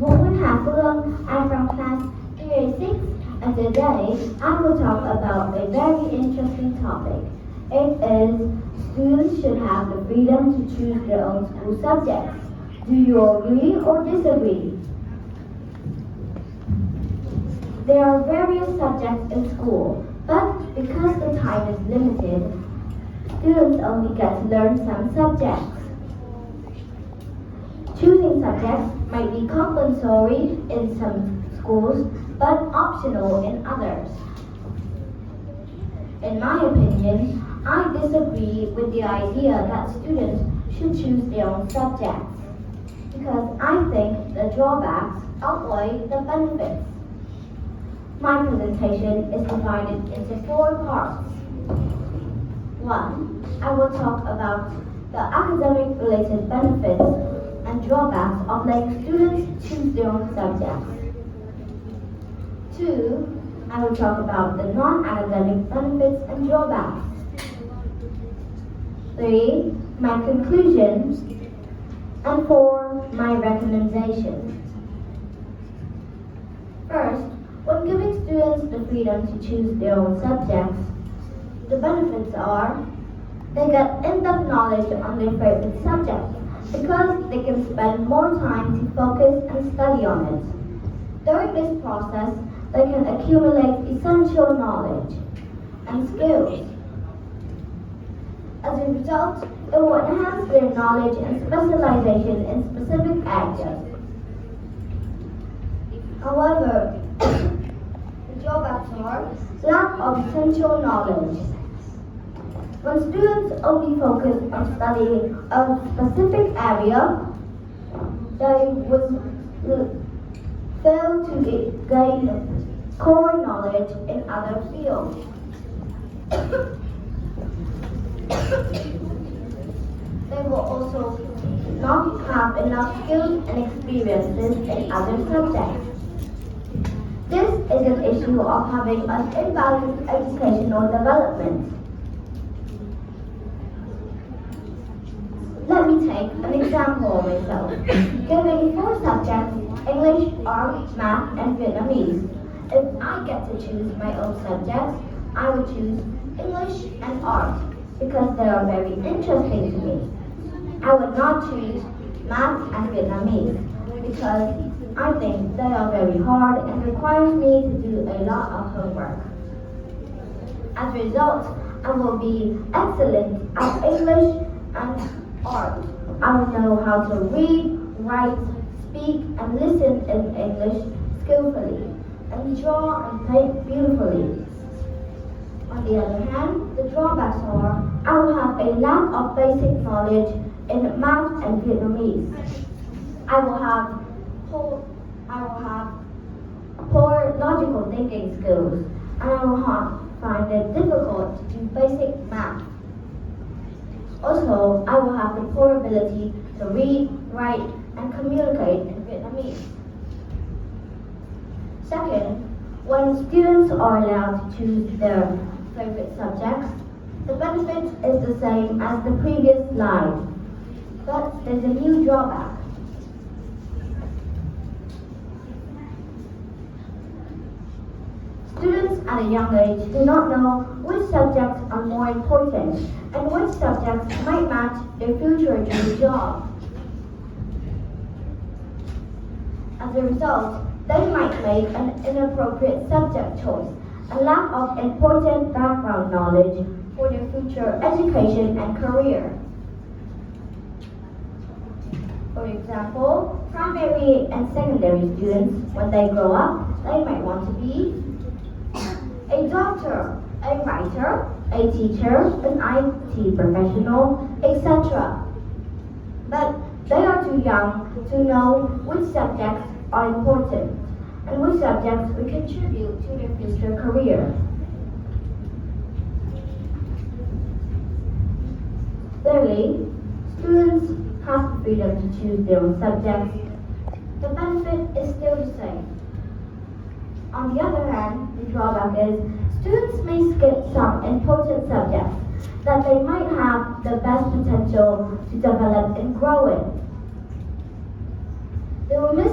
Woman Hafulong. I'm from class 3A6, and today I will talk about a very interesting topic. It is students should have the freedom to choose their own school subjects. Do you agree or disagree? There are various subjects in school, but because the time is limited, students only get to learn some subjects. Choosing subjects might be compulsory in some schools, but optional in others. In my opinion, I disagree with the idea that students should choose their own subjects, because I think the drawbacks outweigh the benefits. My presentation is divided into 4 parts. 1. I will talk about the academic-related benefits and drawbacks of letting students choose their own subjects. 2. I will talk about the non-academic benefits and drawbacks. 3. My conclusions. And 4. My recommendations. First, when giving students the freedom to choose their own subjects, the benefits are they get in-depth knowledge on their favorite subject because they can spend more time to focus and study on it. During this process, they can accumulate essential knowledge and skills. As a result, it will enhance their knowledge and specialization in specific areas. However, the drawbacks are lack of essential knowledge. When students only focus on studying a specific area, they would fail to gain core knowledge in other fields. They will also not have enough skills and experiences in other subjects. This is an issue of having an imbalanced educational development. Let me take an example of myself. Given 4 subjects, English, art, math, and Vietnamese. If I get to choose my own subjects, I would choose English and art because they are very interesting to me. I would not choose math and Vietnamese because I think they are very hard and requires me to do a lot of homework. As a result, I will be excellent at English and art. I will know how to read, write, speak, and listen in English skillfully, and draw and paint beautifully. On the other hand, the drawbacks are I will have a lack of basic knowledge in math and Vietnamese. I will have poor logical thinking skills, and I will find it difficult to do basic math. Also, I will have the poor ability to read, write, and communicate in Vietnamese. Second, when students are allowed to choose their favorite subjects, the benefit is the same as the previous slide, but there's a new drawback. Students at a young age do not know which subjects are more important and which subjects might match their future dream job. As a result, they might make an inappropriate subject choice and lack of important background knowledge for their future education and career. For example, primary and secondary students, when they grow up, they might want to be a doctor, a writer, a teacher, an IT professional, etc. But they are too young to know which subjects are important and which subjects will contribute to their future career. Thirdly, students have the freedom to choose their own subjects. The benefit is still the same. On the other hand, the drawback is students may skip some important subjects that they might have the best potential to develop and grow in. They will miss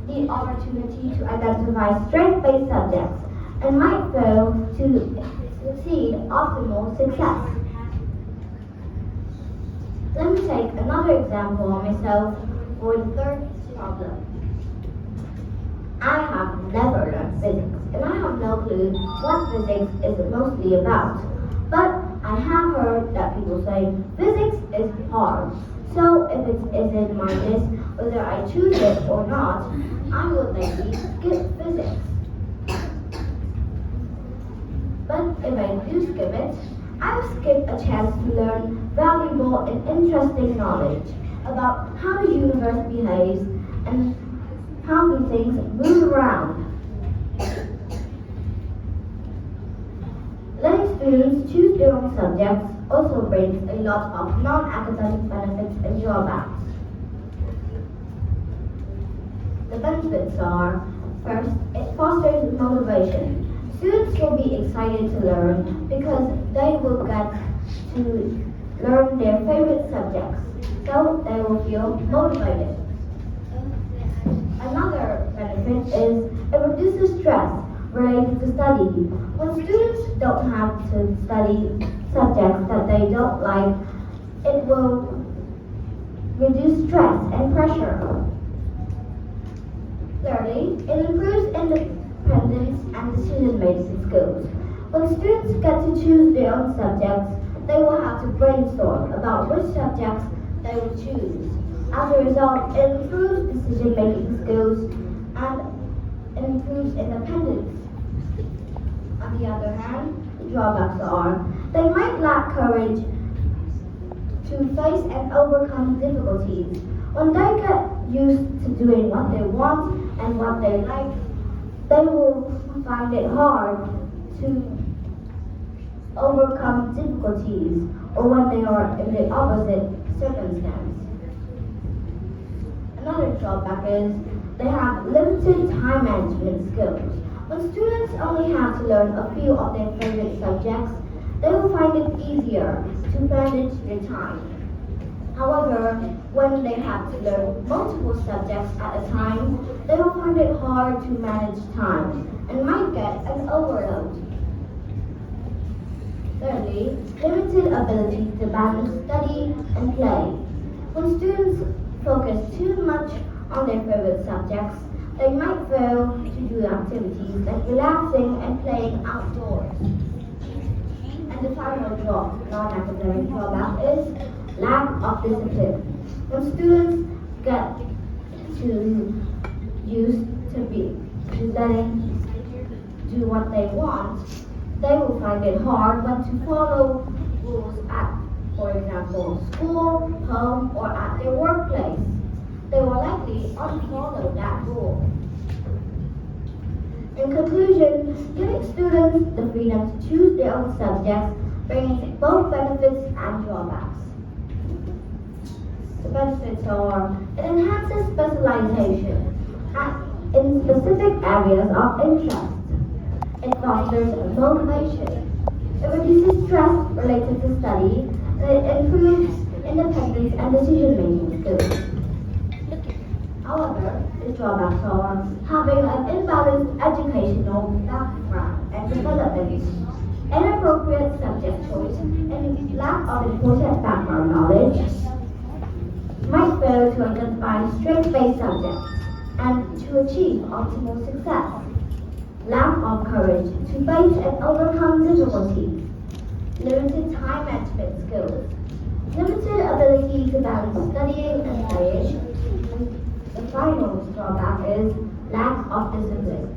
the opportunity to identify strength-based subjects and might fail to succeed optimal success. Let me take another example of myself for the third problem. I have never learned physics, and I have no clue what physics is mostly about. But I have heard that people say physics is hard. So if it isn't my list whether I choose it or not, I will likely skip physics. But if I do skip it, I will skip a chance to learn valuable and interesting knowledge about how the universe behaves and how do things move around. Letting students choose their own subjects also brings a lot of non-academic benefits and drawbacks. The benefits are, first, it fosters motivation. Students will be excited to learn because they will get to learn their favorite subjects, so they will feel motivated. Another benefit is it reduces stress related to study. When students don't have to study subjects that they don't like, it will reduce stress and pressure. Thirdly, it improves independence and decision-making skills. When students get to choose their own subjects, they will have to brainstorm about which subjects they will choose. As a result, it improves decision-making skills and it improves independence. On the other hand, the drawbacks are they might lack courage to face and overcome difficulties. When they get used to doing what they want and what they like, they will find it hard to overcome difficulties or when they are in the opposite circumstance. Another drawback is they have limited time management skills. When students only have to learn a few of their favorite subjects, they will find it easier to manage their time. However, when they have to learn multiple subjects at a time, they will find it hard to manage time and might get an overload. Thirdly, limited ability to balance study and play. When students focus too much on their favorite subjects, they might fail to do activities like relaxing and playing outdoors. And the final non-academic drawback is lack of discipline. When students get used to letting do what they want, they will find it hard when to follow rules at, for example, school, home, or at their workplace. They will likely unfollow that rule. In conclusion, giving students the freedom to choose their own subjects brings both benefits and drawbacks. The benefits are it enhances specialization in specific areas of interest. It fosters motivation. It reduces stress related to study, and it improves independence and decision-making skills. However, the drawbacks are having an imbalanced educational background and development, inappropriate subject choice, and lack of important background knowledge, might fail to identify strength-based subjects and to achieve optimal success. Lack of courage to face and overcome difficulties, limited time management skills, limited ability to balance studying and playing, and the final drawback is lack of discipline.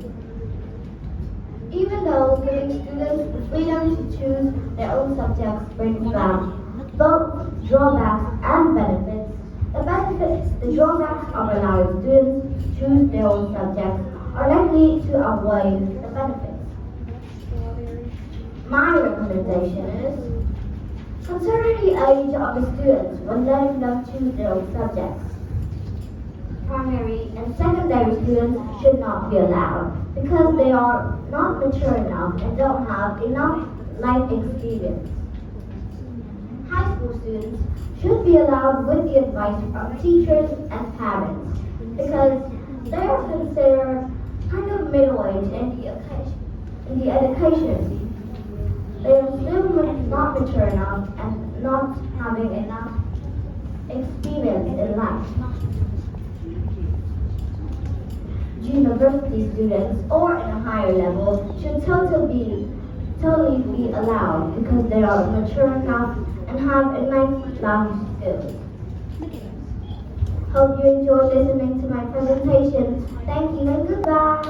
Even though giving students the freedom to choose their own subjects brings about both drawbacks and benefits, the drawbacks of allowing students to choose their own subjects are likely to outweigh the benefits. My recommendation is consider the age of the students when letting them choose their own subjects. Primary and secondary students should not be allowed because they are not mature enough and don't have enough life experience. High school students should be allowed with the advice of teachers and parents because they are considered kind of middle-aged in the education. They are still not mature enough and not having enough experience in life. University students or in a higher level should totally be allowed because they are mature enough and have enough language skills. Hope you enjoyed listening to my presentation. Thank you and goodbye.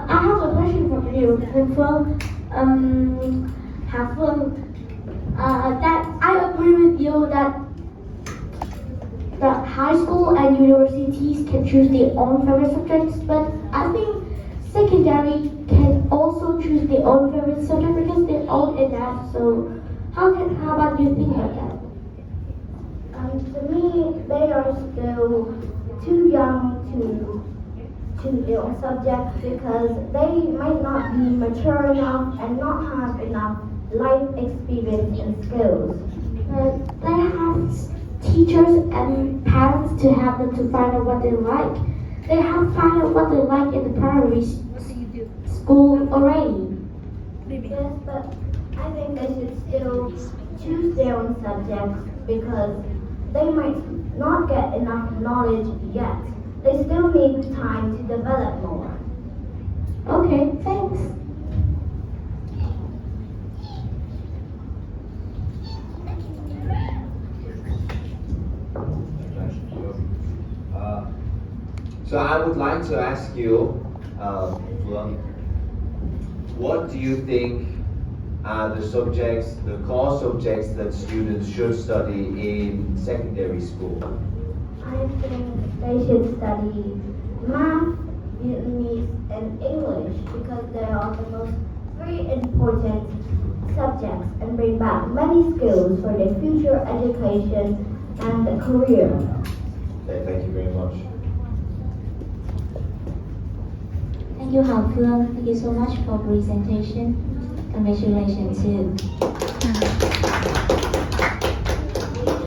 I have a question for you, Phương. Phương, that I agree with you that high school and universities can choose their own favorite subjects, but I think secondary can also choose their own favorite subject because they're old enough. So how about you think about that? To me, they are still too young to choose their own subjects because they might not be mature enough and not have enough life experience and skills. They have teachers and parents to help them to find out what they like. They have found out what they like in the primary school already. Yes, but I think they should still choose their own subjects because they might not get enough knowledge yet. They still need time to develop more. Okay, thanks. So I would like to ask you, what do you think are the subjects, the core subjects that students should study in secondary school? I think they should study math, Vietnamese, and English because they are the most three important subjects and bring back many skills for their future education and career. Okay, thank you very much. Thank you, Hao Phương. Thank you so much for presentation. Congratulations too.